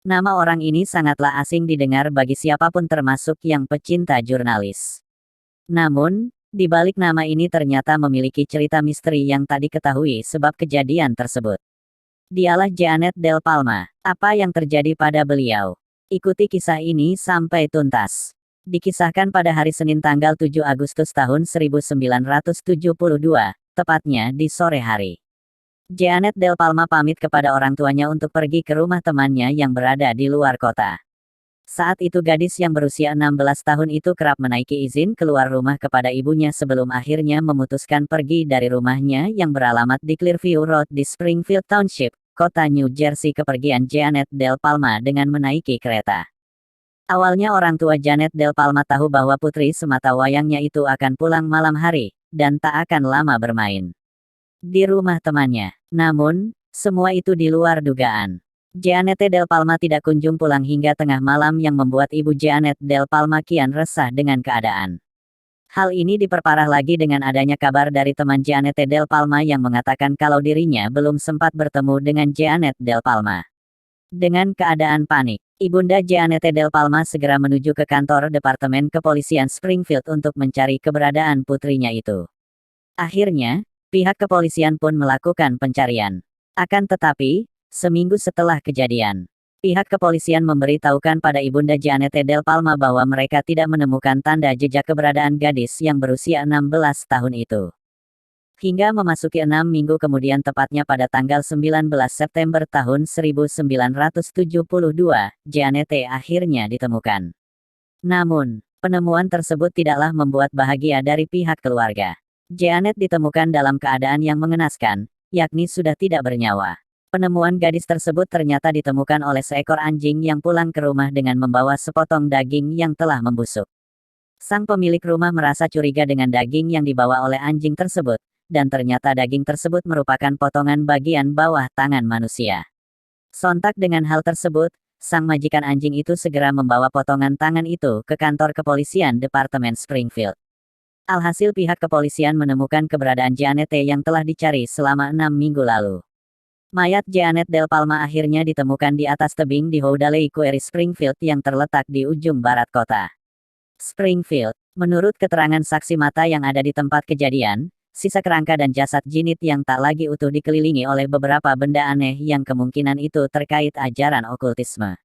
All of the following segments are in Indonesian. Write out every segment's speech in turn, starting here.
Nama orang ini sangatlah asing didengar bagi siapapun termasuk yang pecinta jurnalis. Namun, di balik nama ini ternyata memiliki cerita misteri yang tak diketahui sebab kejadian tersebut. Dialah Jeanette Del Palma. Apa yang terjadi pada beliau? Ikuti kisah ini sampai tuntas. Dikisahkan pada hari Senin tanggal 7 Agustus tahun 1972, tepatnya di sore hari. Jeanette Del Palma pamit kepada orang tuanya untuk pergi ke rumah temannya yang berada di luar kota. Saat itu gadis yang berusia 16 tahun itu kerap menaiki izin keluar rumah kepada ibunya sebelum akhirnya memutuskan pergi dari rumahnya yang beralamat di Clearview Road di Springfield Township, kota New Jersey. Kepergian Jeanette Del Palma dengan menaiki kereta. Awalnya orang tua Jeanette Del Palma tahu bahwa putri semata wayangnya itu akan pulang malam hari, dan tak akan lama bermain di rumah temannya. Namun, semua itu di luar dugaan. Jeanette Del Palma tidak kunjung pulang hingga tengah malam yang membuat ibu Jeanette Del Palma kian resah dengan keadaan. Hal ini diperparah lagi dengan adanya kabar dari teman Jeanette Del Palma yang mengatakan kalau dirinya belum sempat bertemu dengan Jeanette Del Palma. Dengan keadaan panik, ibunda Jeanette Del Palma segera menuju ke kantor Departemen Kepolisian Springfield untuk mencari keberadaan putrinya itu. Akhirnya, pihak kepolisian pun melakukan pencarian. Akan tetapi, seminggu setelah kejadian, pihak kepolisian memberitahukan pada ibunda Jeanette Del Palma bahwa mereka tidak menemukan tanda jejak keberadaan gadis yang berusia 16 tahun itu. Hingga memasuki 6 minggu kemudian tepatnya pada tanggal 19 September tahun 1972, Jeanette akhirnya ditemukan. Namun, penemuan tersebut tidaklah membuat bahagia dari pihak keluarga. Jeanette ditemukan dalam keadaan yang mengenaskan, yakni sudah tidak bernyawa. Penemuan gadis tersebut ternyata ditemukan oleh seekor anjing yang pulang ke rumah dengan membawa sepotong daging yang telah membusuk. Sang pemilik rumah merasa curiga dengan daging yang dibawa oleh anjing tersebut, dan ternyata daging tersebut merupakan potongan bagian bawah tangan manusia. Sontak dengan hal tersebut, sang majikan anjing itu segera membawa potongan tangan itu ke kantor kepolisian Departemen Springfield. Alhasil pihak kepolisian menemukan keberadaan Jeanette yang telah dicari selama 6 minggu lalu. Mayat Jeanette Del Palma akhirnya ditemukan di atas tebing di Howdaley Quarry Springfield yang terletak di ujung barat kota Springfield. Menurut keterangan saksi mata yang ada di tempat kejadian, sisa kerangka dan jasad Jeanette yang tak lagi utuh dikelilingi oleh beberapa benda aneh yang kemungkinan itu terkait ajaran okultisme.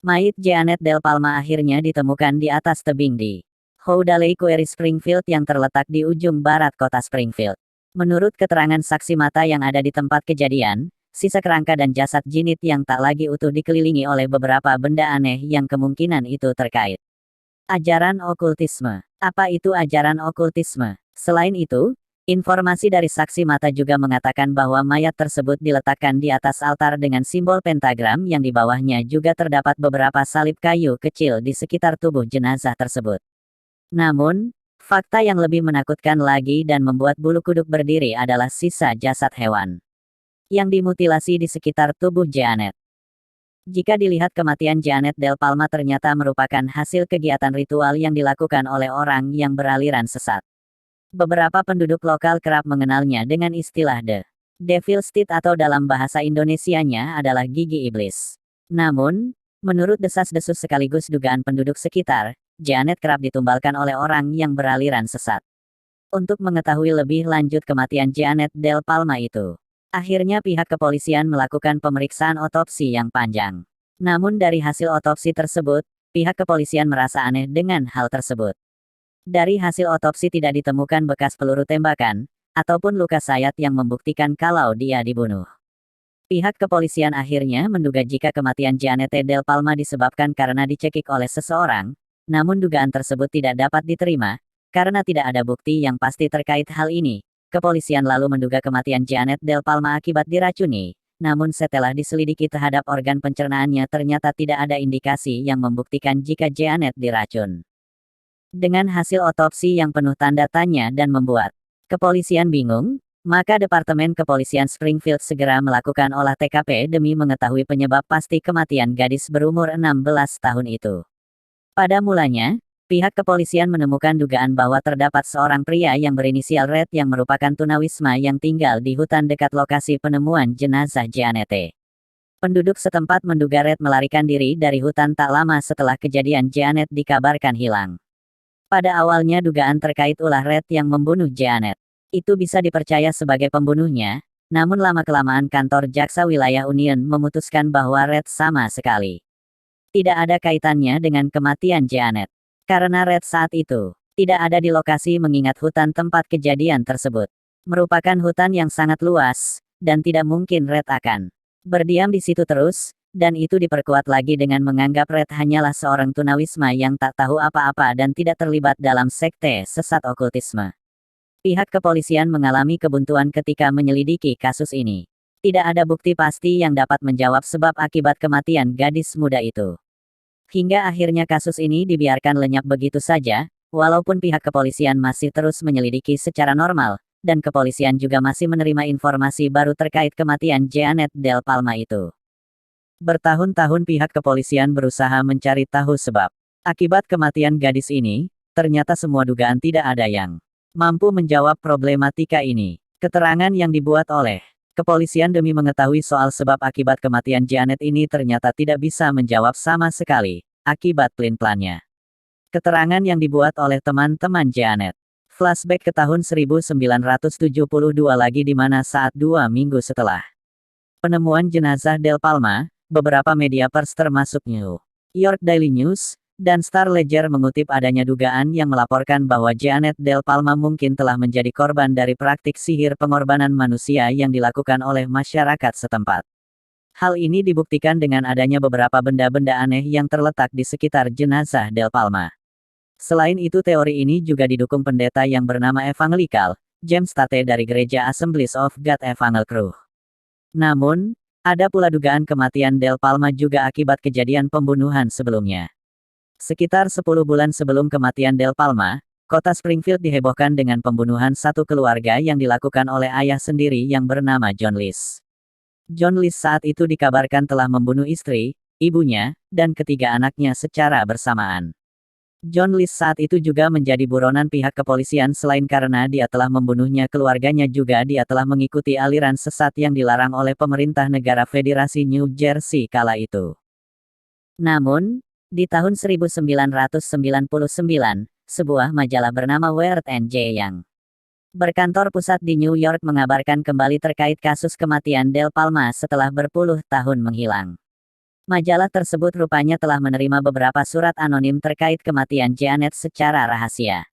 Mayat Jeanette Del Palma akhirnya ditemukan di atas tebing di Howdaley Quarry Springfield yang terletak di ujung barat kota Springfield. Menurut keterangan saksi mata yang ada di tempat kejadian, sisa kerangka dan jasad Jeanette yang tak lagi utuh dikelilingi oleh beberapa benda aneh yang kemungkinan itu terkait ajaran okultisme. Apa itu ajaran okultisme? Selain itu, informasi dari saksi mata juga mengatakan bahwa mayat tersebut diletakkan di atas altar dengan simbol pentagram yang di bawahnya juga terdapat beberapa salib kayu kecil di sekitar tubuh jenazah tersebut. Namun, fakta yang lebih menakutkan lagi dan membuat bulu kuduk berdiri adalah sisa jasad hewan yang dimutilasi di sekitar tubuh Jeanette. Jika dilihat kematian Jeanette Del Palma ternyata merupakan hasil kegiatan ritual yang dilakukan oleh orang yang beraliran sesat. Beberapa penduduk lokal kerap mengenalnya dengan istilah The Devil's Teeth atau dalam bahasa Indonesianya adalah gigi iblis. Namun, menurut desas-desus sekaligus dugaan penduduk sekitar, Jeanette kerap ditumbalkan oleh orang yang beraliran sesat. Untuk mengetahui lebih lanjut kematian Jeanette Del Palma itu, akhirnya pihak kepolisian melakukan pemeriksaan otopsi yang panjang. Namun dari hasil otopsi tersebut, pihak kepolisian merasa aneh dengan hal tersebut. Dari hasil otopsi tidak ditemukan bekas peluru tembakan, ataupun luka sayat yang membuktikan kalau dia dibunuh. Pihak kepolisian akhirnya menduga jika kematian Jeanette Del Palma disebabkan karena dicekik oleh seseorang. Namun dugaan tersebut tidak dapat diterima, karena tidak ada bukti yang pasti terkait hal ini. Kepolisian lalu menduga kematian Jeanette Del Palma akibat diracuni, namun setelah diselidiki terhadap organ pencernaannya ternyata tidak ada indikasi yang membuktikan jika Jeanette diracun. Dengan hasil otopsi yang penuh tanda tanya dan membuat kepolisian bingung, maka Departemen Kepolisian Springfield segera melakukan olah TKP demi mengetahui penyebab pasti kematian gadis berumur 16 tahun itu. Pada mulanya, pihak kepolisian menemukan dugaan bahwa terdapat seorang pria yang berinisial Red yang merupakan tunawisma yang tinggal di hutan dekat lokasi penemuan jenazah Jeanette. Penduduk setempat menduga Red melarikan diri dari hutan tak lama setelah kejadian Jeanette dikabarkan hilang. Pada awalnya dugaan terkait ulah Red yang membunuh Jeanette itu bisa dipercaya sebagai pembunuhnya, namun lama-kelamaan kantor jaksa wilayah Union memutuskan bahwa Red sama sekali tidak ada kaitannya dengan kematian Jeanette. Karena Red saat itu tidak ada di lokasi mengingat hutan tempat kejadian tersebut merupakan hutan yang sangat luas, dan tidak mungkin Red akan berdiam di situ terus, dan itu diperkuat lagi dengan menganggap Red hanyalah seorang tunawisma yang tak tahu apa-apa dan tidak terlibat dalam sekte sesat okultisme. Pihak kepolisian mengalami kebuntuan ketika menyelidiki kasus ini. Tidak ada bukti pasti yang dapat menjawab sebab akibat kematian gadis muda itu. Hingga akhirnya kasus ini dibiarkan lenyap begitu saja, walaupun pihak kepolisian masih terus menyelidiki secara normal, dan kepolisian juga masih menerima informasi baru terkait kematian Jeanette Del Palma itu. Bertahun-tahun pihak kepolisian berusaha mencari tahu sebab akibat kematian gadis ini, ternyata semua dugaan tidak ada yang mampu menjawab problematika ini. Keterangan yang dibuat oleh kepolisian demi mengetahui soal sebab akibat kematian Jeanette ini ternyata tidak bisa menjawab sama sekali akibat pelin-pelannya keterangan yang dibuat oleh teman-teman Jeanette. Flashback ke tahun 1972 lagi di mana saat 2 minggu setelah penemuan jenazah Del Palma, beberapa media pers termasuk New York Daily News dan Star Ledger mengutip adanya dugaan yang melaporkan bahwa Jeanette Del Palma mungkin telah menjadi korban dari praktik sihir pengorbanan manusia yang dilakukan oleh masyarakat setempat. Hal ini dibuktikan dengan adanya beberapa benda-benda aneh yang terletak di sekitar jenazah Del Palma. Selain itu teori ini juga didukung pendeta yang bernama Evangelical, James Tate dari Gereja Assemblies of God Evangel. Namun, ada pula dugaan kematian Del Palma juga akibat kejadian pembunuhan sebelumnya. Sekitar 10 bulan sebelum kematian Del Palma, kota Springfield dihebohkan dengan pembunuhan satu keluarga yang dilakukan oleh ayah sendiri yang bernama John List. John List saat itu dikabarkan telah membunuh istri, ibunya, dan ketiga anaknya secara bersamaan. John List saat itu juga menjadi buronan pihak kepolisian selain karena dia telah membunuhnya keluarganya juga dia telah mengikuti aliran sesat yang dilarang oleh pemerintah negara Federasi New Jersey kala itu. Namun, di tahun 1999, sebuah majalah bernama Weird NJ yang berkantor pusat di New York mengabarkan kembali terkait kasus kematian Del Palma setelah berpuluh tahun menghilang. Majalah tersebut rupanya telah menerima beberapa surat anonim terkait kematian Jeanette secara rahasia.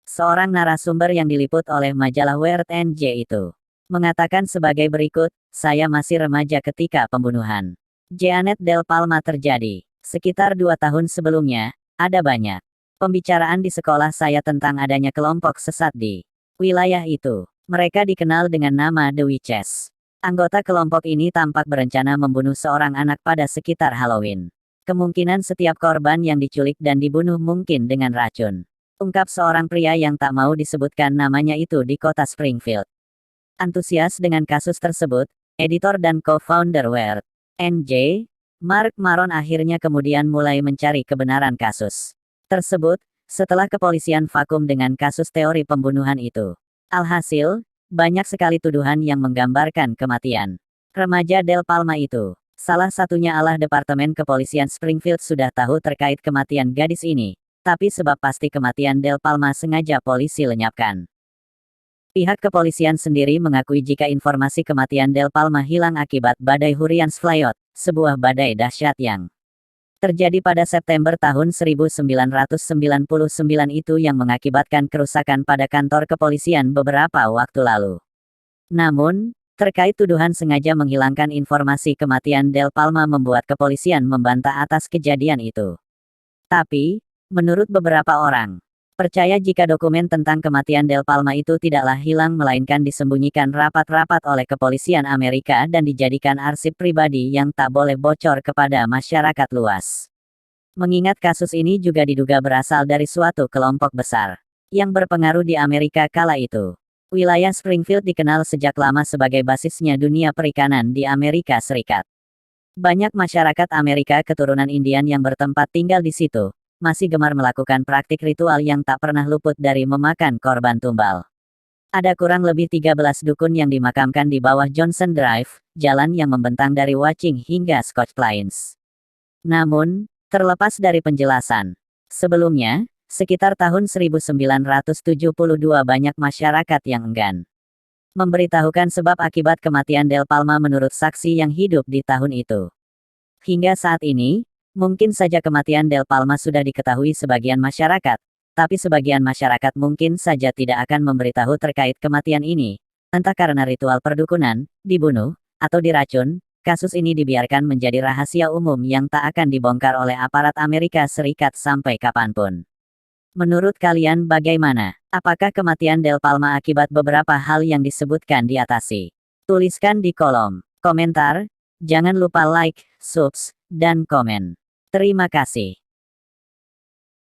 Seorang narasumber yang diliput oleh majalah Weird NJ itu mengatakan sebagai berikut, "Saya masih remaja ketika pembunuhan Jeanette Del Palma terjadi. Sekitar 2 tahun sebelumnya, ada banyak pembicaraan di sekolah saya tentang adanya kelompok sesat di wilayah itu. Mereka dikenal dengan nama The Witches. Anggota kelompok ini tampak berencana membunuh seorang anak pada sekitar Halloween. Kemungkinan setiap korban yang diculik dan dibunuh mungkin dengan racun," ungkap seorang pria yang tak mau disebutkan namanya itu di kota Springfield. Antusias dengan kasus tersebut, editor dan co-founder Weird NJ, Mark Maron akhirnya kemudian mulai mencari kebenaran kasus tersebut, setelah kepolisian vakum dengan kasus teori pembunuhan itu. Alhasil, banyak sekali tuduhan yang menggambarkan kematian remaja Del Palma itu. Salah satunya adalah Departemen Kepolisian Springfield sudah tahu terkait kematian gadis ini, tapi sebab pasti kematian Del Palma sengaja polisi lenyapkan. Pihak kepolisian sendiri mengakui jika informasi kematian Del Palma hilang akibat badai Hurricane Elliott, sebuah badai dahsyat yang terjadi pada September tahun 1999 itu yang mengakibatkan kerusakan pada kantor kepolisian beberapa waktu lalu. Namun, terkait tuduhan sengaja menghilangkan informasi kematian Del Palma membuat kepolisian membantah atas kejadian itu. Tapi, menurut beberapa orang, percaya jika dokumen tentang kematian Del Palma itu tidaklah hilang melainkan disembunyikan rapat-rapat oleh kepolisian Amerika dan dijadikan arsip pribadi yang tak boleh bocor kepada masyarakat luas. Mengingat kasus ini juga diduga berasal dari suatu kelompok besar yang berpengaruh di Amerika kala itu. Wilayah Springfield dikenal sejak lama sebagai basisnya dunia perikanan di Amerika Serikat. Banyak masyarakat Amerika keturunan Indian yang bertempat tinggal di situ masih gemar melakukan praktik ritual yang tak pernah luput dari memakan korban tumbal. Ada kurang lebih 13 dukun yang dimakamkan di bawah Johnson Drive, jalan yang membentang dari Watching hingga Scotch Plains. Namun, terlepas dari penjelasan, sebelumnya, sekitar tahun 1972 banyak masyarakat yang enggan memberitahukan sebab akibat kematian Del Palma menurut saksi yang hidup di tahun itu. Hingga saat ini, mungkin saja kematian Del Palma sudah diketahui sebagian masyarakat, tapi sebagian masyarakat mungkin saja tidak akan memberitahu terkait kematian ini, entah karena ritual perdukunan, dibunuh, atau diracun. Kasus ini dibiarkan menjadi rahasia umum yang tak akan dibongkar oleh aparat Amerika Serikat sampai kapanpun. Menurut kalian bagaimana? Apakah kematian Del Palma akibat beberapa hal yang disebutkan di atas? Tuliskan di kolom komentar. Jangan lupa like, subs, dan komen. Terima kasih.